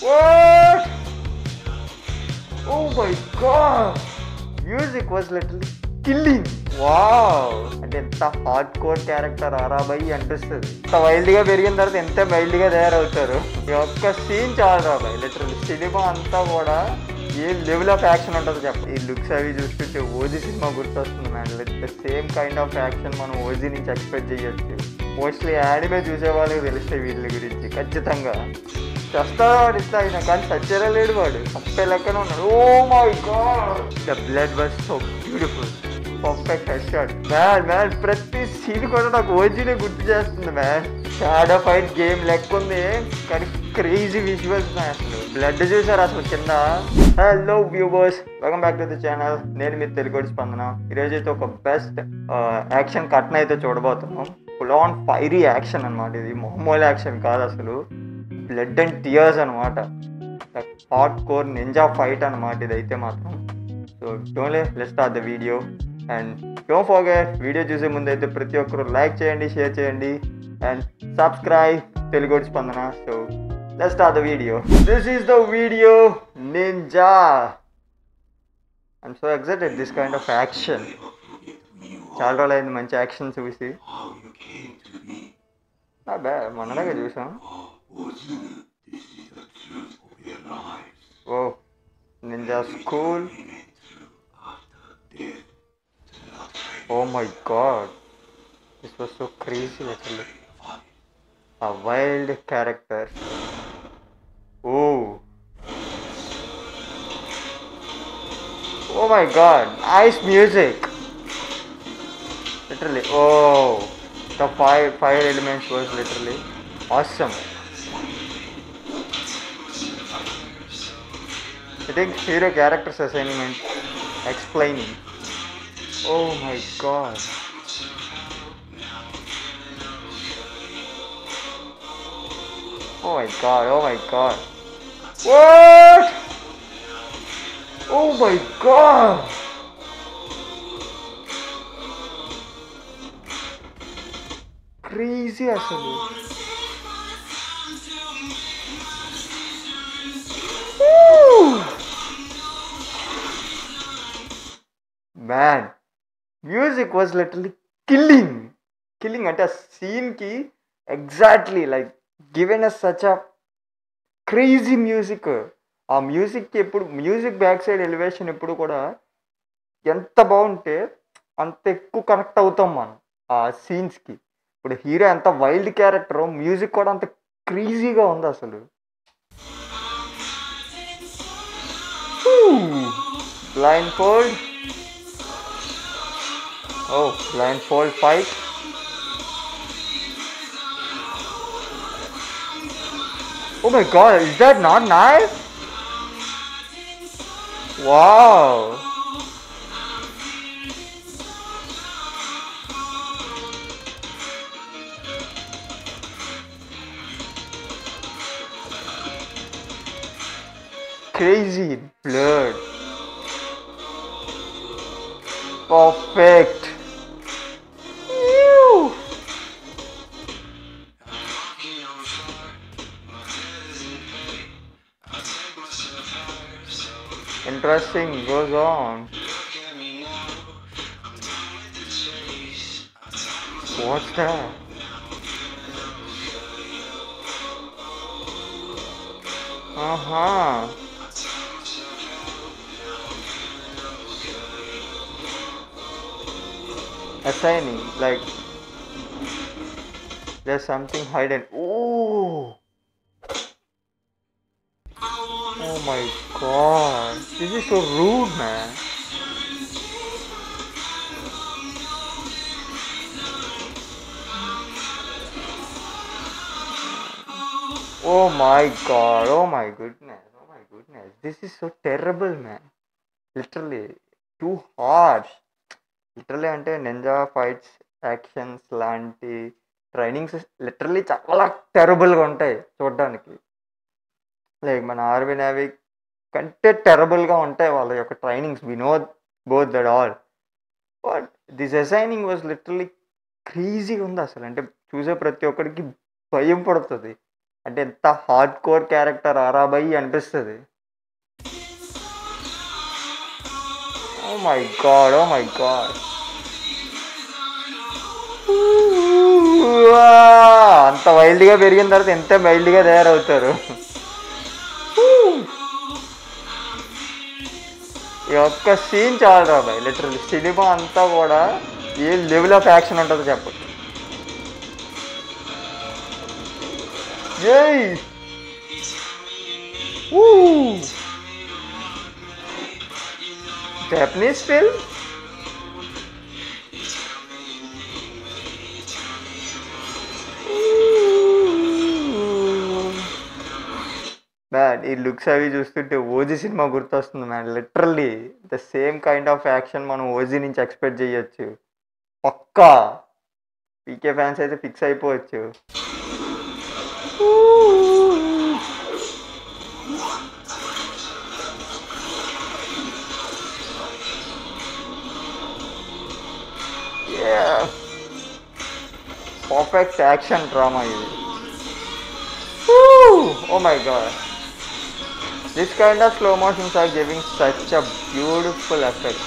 What? Oh my god! Music was literally killing. Wow అంటే ఎంత hard core character ఆరాబాయి అనిపిస్తుంది. ఎంత వైల్డ్ గా పెరిగిన తర్వాత ఎంత వైల్డ్ గా తయారవుతారు. ఈ ఒక్క సీన్ చాలు రాబాయి. లిటరల్లీ సినిమా అంతా కూడా ఏ లెవెల్ ఆఫ్ యాక్షన్ ఉంటుందో చెప్ప. ఈ లుక్స్ అవి చూస్తుంటే ఓజీ సినిమా గుర్తొస్తుంది man. The same kind of action మనం ఓజీ నుంచి ఎక్స్పెక్ట్ చేయొచ్చు. మోస్ట్లీ యానిమే చూసే వాళ్ళకి తెలుస్తాయి వీళ్ళ గురించి ఖచ్చితంగా. చస్తాడు వాడు ఇట్లా అయినా కానీ సచ్చేలా లేడు వాడు. అప్పే లెక్కనే ఉన్నాడు. Oh my god, the blood was so beautiful. Perfect head shot man. ప్రతి సీన్ కూడా నాకు ఓజీనే గుర్తు చేస్తుంది మ్యాన్. షాడో ఫైట్ గేమ్ లెక్క ఉంది కానీ క్రేజీ విజువల్స్ మ్యాన్. అసలు బ్లడ్ చూసారు అసలు కింద. Hello viewers, welcome back to the channel. నేను మీ తెలుగు స్పందన. ఈరోజు అయితే ఒక బెస్ట్ యాక్షన్ కట్న అయితే చూడబోతున్నాం. ఫుల్ ఆన్ ఫైరీ యాక్షన్ అనమాట. ఇది మామూలు యాక్షన్ కాదు అసలు. బ్లడ్ అండ్ టియర్స్ అనమాట. హార్డ్ కోర్ నింజా ఫైట్ అనమాట ఇదైతే మాత్రం. So let's start the video. And don't forget, video చూసే ముందు అయితే ప్రతి ఒక్కరు లైక్ చేయండి, షేర్ చేయండి and subscribe Telugu Spandana. So let's start the video. This is the video ninja. I'm so excited this kind of action. చాలా రోజులు అయింది మంచి యాక్షన్ చూసి. మొన్నలాగా చూసాం. ఓ ninja school. Oh my god, this was so crazy actually. A wild character. Oh. Oh my god, nice music. Literally, oh, the fire elements was literally awesome. I think hero characters assignment explaining. Oh my god. Oh my god, oh my god. What? Oh my god. Crazy అసలు. Man, music was literally killing అంటే ఆ సీన్కి exactly like given us such a crazy music. ఆ మ్యూజిక్కి ఎప్పుడు music back side elevation ఎప్పుడు కూడా ఎంత బాగుంటే అంత ఎక్కువ కనెక్ట్ అవుతాం మనం ఆ సీన్స్కి. ఇప్పుడు హీరో ఎంత వైల్డ్ క్యారెక్టర్, మ్యూజిక్ కూడా అంత క్రేజీగా ఉంది అసలు. Blindfold. Oh, blindfold fight. Oh my god, is that not nice? Wow. Crazy blood. Perfect. Interesting goes on. What's that? Assigning, like there's something hidden. Oh my god, this is so rude, man. Oh my god, oh my goodness, this is so terrible, man. Literally too harsh. Literally అంటే ninja fights actions లాంటి trainings literally చాలా టెరబుల్గా ఉంటాయి చూడడానికి. Like మన army navy కంటే టెరబుల్గా ఉంటాయి వాళ్ళ యొక్క trainings. We know both that all. But this assigning was literally క్రేజీగా ఉంది అసలు. అంటే చూసే ప్రతి ఒక్కరికి భయం పడుతుంది. అంటే ఎంత హార్డ్ కోర్ క్యారెక్టర్ ఆరాబాయి అనిపిస్తుంది. Oh my god, oh my god. అంత వైల్డ్గా పెరిగిన తర్వాత ఎంత వైల్డ్గా తయారవుతారు. ఈ ఒక్క సీన్ చాలు రా బాయ్, లిటరల్లీ సినిమా అంతా కూడా ఏ లెవెల్ ఆఫ్ యాక్షన్ ఉంటుందో చెప్పండి. ఏయ్ జపనీస్ ఫిల్మ్ మ్యాన్. ఈ లుక్స్ అవి చూస్తుంటే ఓజీ సినిమా గుర్తొస్తుంది man. Literally the same kind of action మనం ఓజీ నుంచి ఎక్స్పెక్ట్ చేయొచ్చు పక్కా. పీకే ఫ్యాన్స్ అయితే ఫిక్స్ అయిపోవచ్చు. పర్ఫెక్ట్ యాక్షన్ డ్రామా ఇది. Oh my god. This kind of slow motions are giving such a beautiful effect.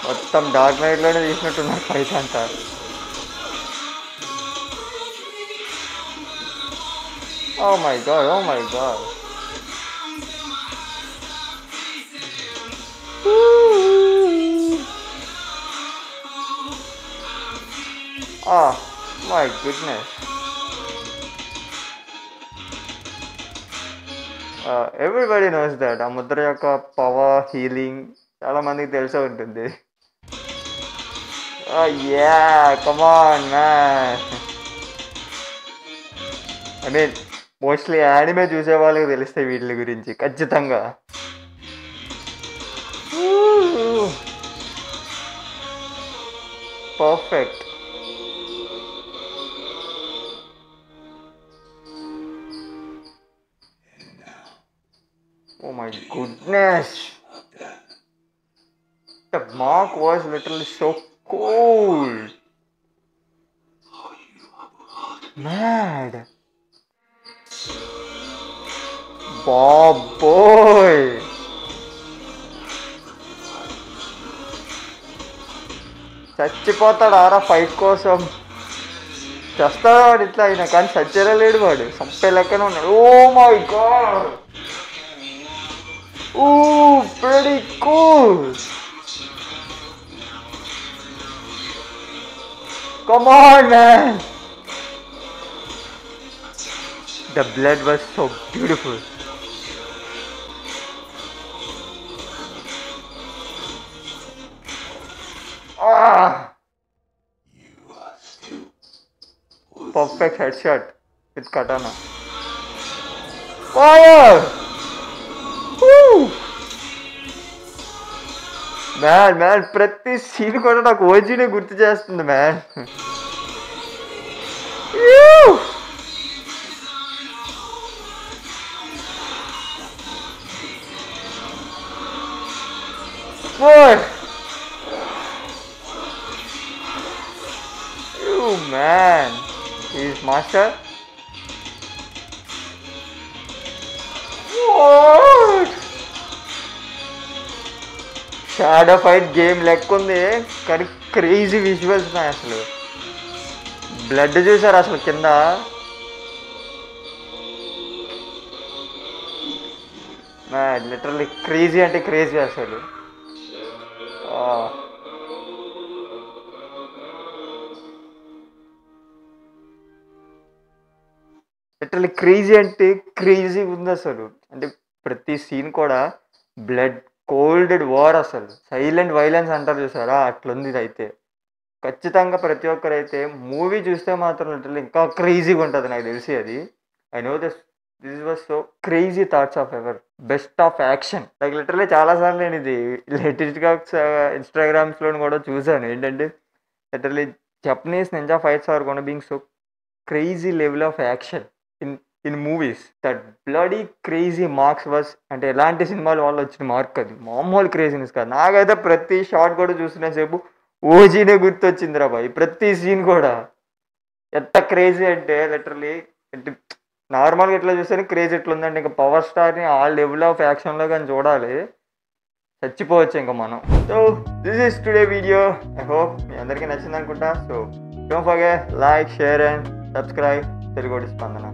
మొత్తం డార్క్ నైట్ లోనే తీసినట్టున్నారు fight అంతా. Oh my god, oh my god. Ah, my goodness. Everybody knows that ఆ ముద్ర యొక్క power, healing చాలా మందికి తెలిసే ఉంటుంది. Yeah, come on man. I mean, mostly anime చూసే వాళ్ళకి తెలుస్తాయి వీటి గురించి ఖచ్చితంగా. Perfect. Oh my goodness. The mark was literally so cold. Mad. Bob boy. చచ్చిపోతాడు ఆరా ఫైట్ కోసం. చేస్తాడు వాడు ఇట్లా అయినా, కానీ చచ్చేలా లేడు వాడు, సంపే లెక్కనే ఉన్నాడు. Oh my god. Ooh, pretty cool. Come on, man. The blood was so beautiful. Ah! Perfect headshot with katana. Fire! Man ప్రతి సీన్ కూడా నాకు ఓజీనే గుర్తు చేస్తుంది man. Man is master. Shadow fight game లెక్క ఉంది, కానీ క్రేజీ విజువల్స్ ఉన్నాయి. అసలు బ్లడ్ చూసారు అసలు కింద. లిటరల్లీ క్రేజీ అంటే క్రేజీ అసలు. లిటరల్లీ క్రేజీ అంటే క్రేజీ ఉంది అసలు. అంటే ప్రతి సీన్ కూడా బ్లడ్ కోల్డెడ్ వార్, అసలు సైలెంట్ వైలెన్స్ అంటారు చూసారా, అట్లుంది ఇది. అయితే ఖచ్చితంగా ప్రతి ఒక్కరైతే మూవీ చూస్తే మాత్రం లిటరల్లీ ఇంకా క్రేజీగా ఉంటుంది నాకు తెలిసి అది. I know this was so crazy thoughts of ever best of action. Like literally చాలాసార్లు నేను ఇది లేటెస్ట్గా ఇన్స్టాగ్రామ్స్లో కూడా చూసాను. ఏంటంటే literally Japanese ninja fights are gonna being so crazy level of action in movies. That bloody crazy marks was, అంటే ఎలాంటి సినిమాలు వాళ్ళు వచ్చిన మార్క్ అది మామూలు క్రేజీనెస్ కాదు. నాకైతే ప్రతి షాట్ కూడా చూసిన సేపు ఓజీనే గుర్తొచ్చిందిరా బాయ్, ప్రతి సీన్ కూడా. ఎంత క్రేజీ అంటే లిటరలీ నార్మల్గా ఇట్లా చూస్తే క్రేజ్ ఎట్లుందంటే ఇంకా పవర్ స్టార్ని ఆ లెవెల్ ఆఫ్ యాక్షన్లో కానీ చూడాలి, చచ్చిపోవచ్చు ఇంకా మనం. So this is today video. I hope మీ అందరికీ నచ్చింది అనుకుంటా. So don't forget like, share and subscribe తెలుగోటి స్పందన.